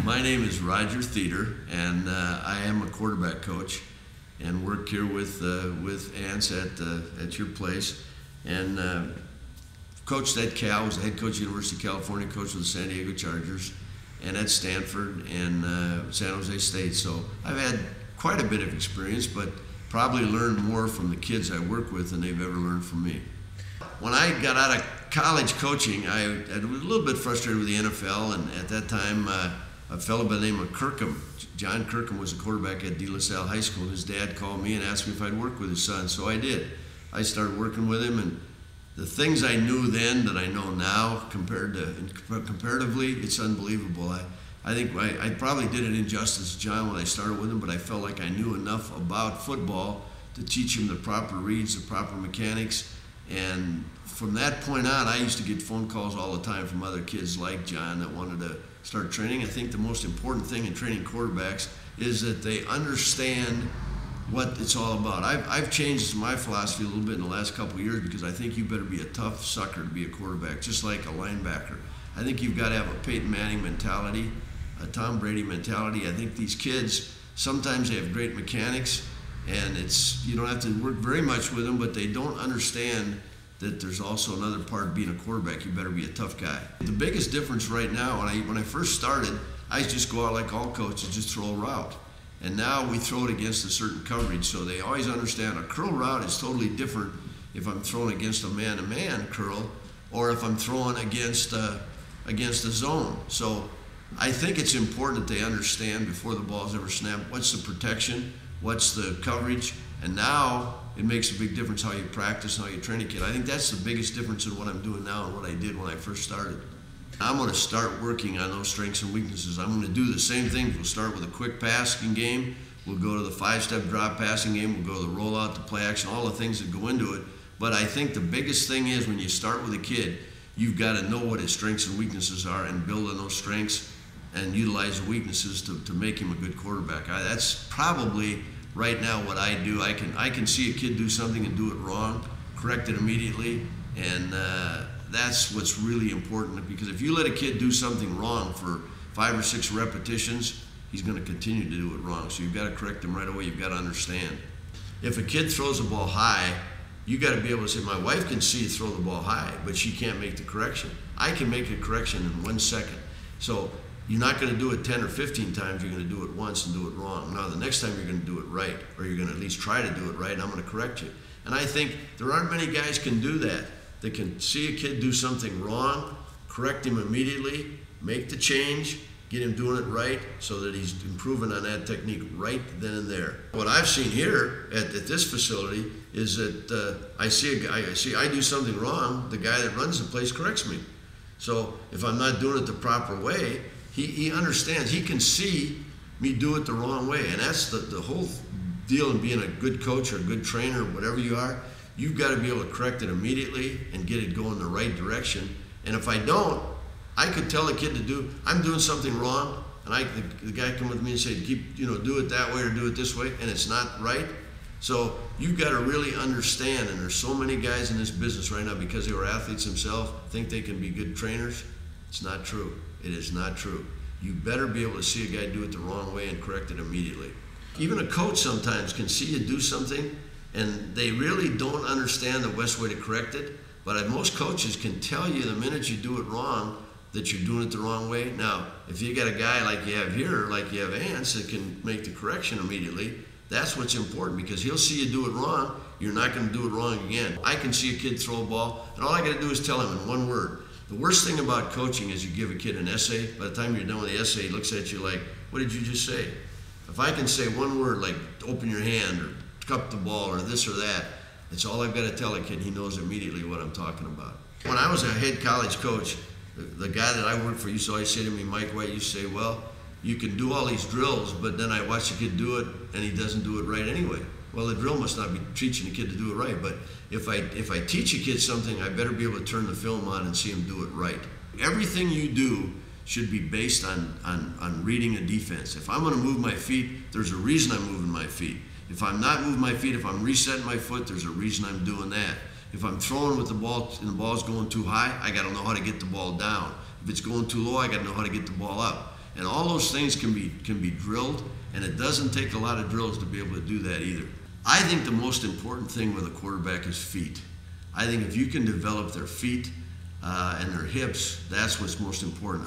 My name is Roger Theder, and I am a quarterback coach, and work here with Ants at your place, and coached at Cal. Was the head coach at University of California, coach with the San Diego Chargers, and at Stanford and San Jose State. So I've had quite a bit of experience, but probably learned more from the kids I work with than they've ever learned from me. When I got out of college coaching, I was a little bit frustrated with the NFL, and at that time, a fellow by the name of Kirkham, John Kirkham, was a quarterback at De La Salle High School, and his dad called me and asked me if I'd work with his son, so I did. I started working with him, and the things I knew then that I know now, comparatively, it's unbelievable. I think I probably did it injustice to John when I started with him, but I felt like I knew enough about football to teach him the proper reads, the proper mechanics. And from that point on, I used to get phone calls all the time from other kids like John that wanted to start training. I think the most important thing in training quarterbacks is that they understand what it's all about. I've changed my philosophy a little bit in the last couple of years, because I think you better be a tough sucker to be a quarterback, just like a linebacker. I think you've got to have a Peyton Manning mentality, a Tom Brady mentality. I think these kids, sometimes they have great mechanics, and you don't have to work very much with them, but they don't understand that there's also another part of being a quarterback. You better be a tough guy. The biggest difference right now, when I first started, I just go out like all coaches, just throw a route. And now we throw it against a certain coverage, so they always understand a curl route is totally different if I'm throwing against a man-to-man curl or if I'm throwing against a zone. So I think it's important that they understand before the ball's ever snapped, what's the protection, what's the coverage, and now it makes a big difference how you practice and how you train a kid. I think that's the biggest difference in what I'm doing now and what I did when I first started. I'm going to start working on those strengths and weaknesses. I'm going to do the same things. We'll start with a quick passing game. We'll go to the 5-step drop passing game. We'll go to the rollout, the play action, all the things that go into it. But I think the biggest thing is when you start with a kid, you've got to know what his strengths and weaknesses are and build on those strengths and utilize the weaknesses to make him a good quarterback. That's probably right now what I do. I can see a kid do something and do it wrong, correct it immediately, and that's what's really important, because if you let a kid do something wrong for 5 or 6 repetitions, he's going to continue to do it wrong. So you've got to correct him right away. You've got to understand. If a kid throws a ball high, you got to be able to say, my wife can see you throw the ball high, but she can't make the correction. I can make a correction in 1 second. So you're not going to do it 10 or 15 times. You're going to do it once and do it wrong. Now, the next time you're going to do it right, or you're going to at least try to do it right, and I'm going to correct you. And I think there aren't many guys can do that. They can see a kid do something wrong, correct him immediately, make the change, get him doing it right so that he's improving on that technique right then and there. What I've seen here at this facility is that I do something wrong, the guy that runs the place corrects me. So if I'm not doing it the proper way, he understands, he can see me do it the wrong way. And that's the whole deal in being a good coach or a good trainer, whatever you are. You've got to be able to correct it immediately and get it going the right direction. And if I don't, I could tell a kid I'm doing something wrong, and the guy come with me and say, do it that way or do it this way, and it's not right. So you've got to really understand, and there's so many guys in this business right now, because they were athletes themselves, think they can be good trainers. It's not true. It is not true. You better be able to see a guy do it the wrong way and correct it immediately. Even a coach sometimes can see you do something, and they really don't understand the best way to correct it. But most coaches can tell you the minute you do it wrong that you're doing it the wrong way. Now, if you got a guy like you have here, like you have Ants, that can make the correction immediately, that's what's important, because he'll see you do it wrong. You're not going to do it wrong again. I can see a kid throw a ball, and all I got to do is tell him in one word. The worst thing about coaching is you give a kid an essay. By the time you're done with the essay, he looks at you like, what did you just say? If I can say one word like open your hand or cup the ball or this or that, it's all I've got to tell a kid. He knows immediately what I'm talking about. When I was a head college coach, the guy that I worked for used to always say to me, Mike White used to say, well, you can do all these drills, but then I watch the kid do it and he doesn't do it right anyway. Well, the drill must not be teaching the kid to do it right, but if I teach a kid something, I better be able to turn the film on and see him do it right. Everything you do should be based on reading a defense. If I'm going to move my feet, there's a reason I'm moving my feet. If I'm not moving my feet, if I'm resetting my foot, there's a reason I'm doing that. If I'm throwing with the ball and the ball's going too high, I got to know how to get the ball down. If it's going too low, I got to know how to get the ball up. And all those things can be drilled, and it doesn't take a lot of drills to be able to do that either. I think the most important thing with a quarterback is feet. I think if you can develop their feet and their hips, that's what's most important.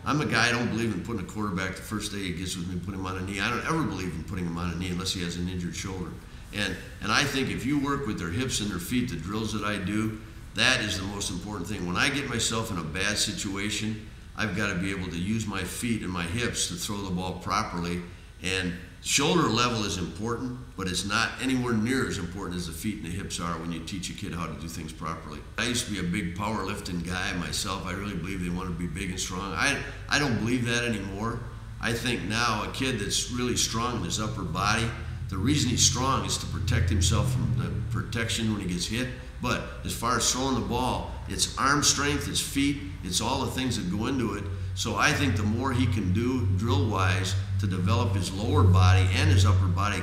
I'm a guy, I don't believe in putting a quarterback the first day he gets with me, put him on a knee. I don't ever believe in putting him on a knee unless he has an injured shoulder. And I think if you work with their hips and their feet, the drills that I do, that is the most important thing. When I get myself in a bad situation, I've got to be able to use my feet and my hips to throw the ball properly. And shoulder level is important, but it's not anywhere near as important as the feet and the hips are when you teach a kid how to do things properly. I used to be a big powerlifting guy myself. I really believe they want to be big and strong. I don't believe that anymore. I think now a kid that's really strong in his upper body, the reason he's strong is to protect himself from the protection when he gets hit. But as far as throwing the ball, it's arm strength, it's feet, it's all the things that go into it. So I think the more he can do drill-wise to develop his lower body and his upper body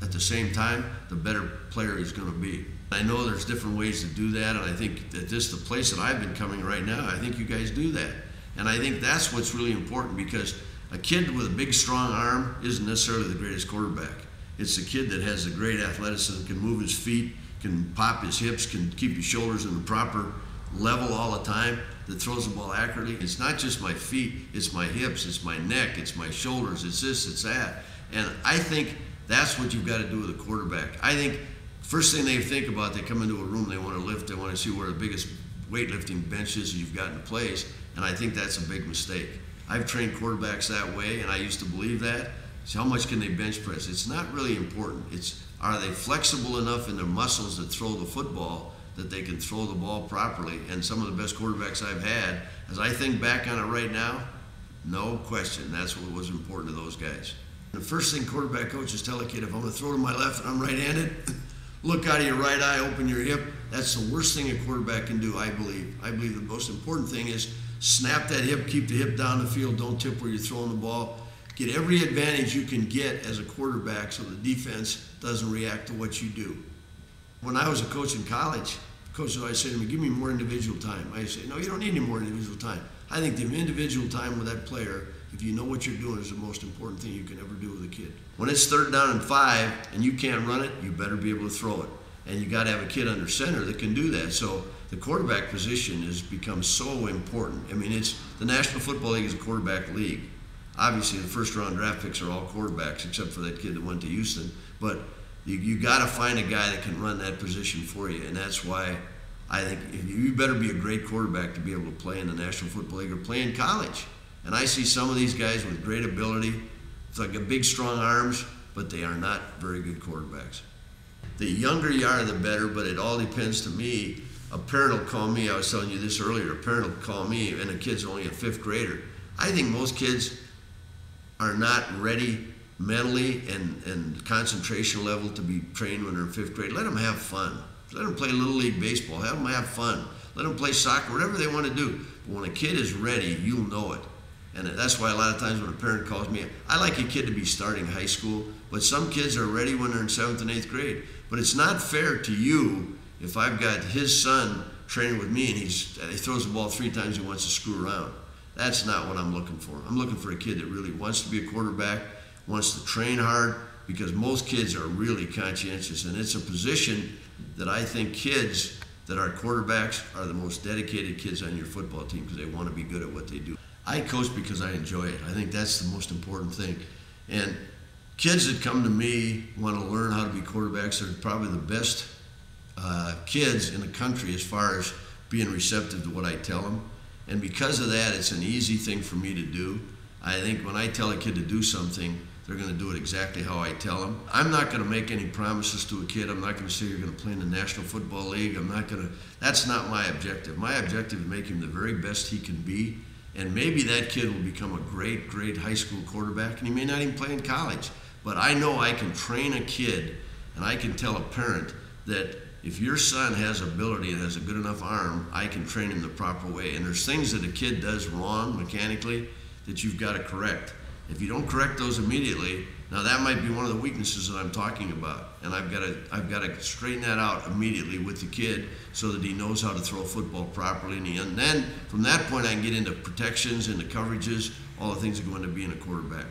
at the same time, the better player he's going to be. I know there's different ways to do that, and I think that the place that I've been coming right now, I think you guys do that. And I think that's what's really important, because a kid with a big, strong arm isn't necessarily the greatest quarterback. It's a kid that has a great athleticism, can move his feet, can pop his hips, can keep his shoulders in the proper level all the time, that throws the ball accurately. It's not just my feet, it's my hips, it's my neck, it's my shoulders, it's this, it's that. And I think that's what you've got to do with a quarterback. I think first thing they think about, they come into a room, they want to lift, they want to see where the biggest weightlifting bench is you've got in place, and I think that's a big mistake. I've trained quarterbacks that way, and I used to believe that. So how much can they bench press? It's not really important. It's, are they flexible enough in their muscles that throw the football that they can throw the ball properly? And some of the best quarterbacks I've had, as I think back on it right now, no question, that's what was important to those guys. The first thing quarterback coaches tell a kid, if I'm going to throw to my left and I'm right-handed, look out of your right eye, open your hip. That's the worst thing a quarterback can do, I believe. I believe the most important thing is snap that hip, keep the hip down the field, don't tip where you're throwing the ball. Get every advantage you can get as a quarterback so the defense doesn't react to what you do. When I was a coach in college, coaches always say to me, give me more individual time. I say, no, you don't need any more individual time. I think the individual time with that player, if you know what you're doing, is the most important thing you can ever do with a kid. When it's 3rd down and 5 and you can't run it, you better be able to throw it. And you got to have a kid under center that can do that. So the quarterback position has become so important. I mean, the National Football League is a quarterback league. Obviously, the first-round draft picks are all quarterbacks, except for that kid that went to Houston. But you got to find a guy that can run that position for you, and that's why I think you better be a great quarterback to be able to play in the National Football League or play in college. And I see some of these guys with great ability. It's like a big, strong arms, but they are not very good quarterbacks. The younger you are, the better, but it all depends to me. A parent will call me, I was telling you this earlier, a parent will call me, and a kid's only a 5th grader. I think most kids are not ready mentally and concentration level to be trained when they're in 5th grade. Let them have fun. Let them play Little League Baseball. Have them have fun. Let them play soccer, whatever they want to do. But when a kid is ready, you'll know it. And that's why a lot of times when a parent calls me, I like a kid to be starting high school, but some kids are ready when they're in 7th and 8th grade. But it's not fair to you if I've got his son training with me and he throws the ball 3 times, he wants to screw around. That's not what I'm looking for. I'm looking for a kid that really wants to be a quarterback, wants to train hard, because most kids are really conscientious, and it's a position that I think kids that are quarterbacks are the most dedicated kids on your football team because they want to be good at what they do. I coach because I enjoy it. I think that's the most important thing. And kids that come to me want to learn how to be quarterbacks. They're probably the best kids in the country as far as being receptive to what I tell them. And because of that, it's an easy thing for me to do. I think when I tell a kid to do something, they're going to do it exactly how I tell them. I'm not going to make any promises to a kid. I'm not going to say you're going to play in the National Football League. That's not my objective. My objective is to make him the very best he can be. And maybe that kid will become a great, great high school quarterback, and he may not even play in college. But I know I can train a kid, and I can tell a parent that if your son has ability and has a good enough arm, I can train him the proper way. And there's things that a kid does wrong mechanically that you've got to correct. If you don't correct those immediately, Now that might be one of the weaknesses that I'm talking about, and I've got to straighten that out immediately with the kid so that he knows how to throw football properly. And then from that point, I can get into protections, into coverages, all the things that go into being a quarterback.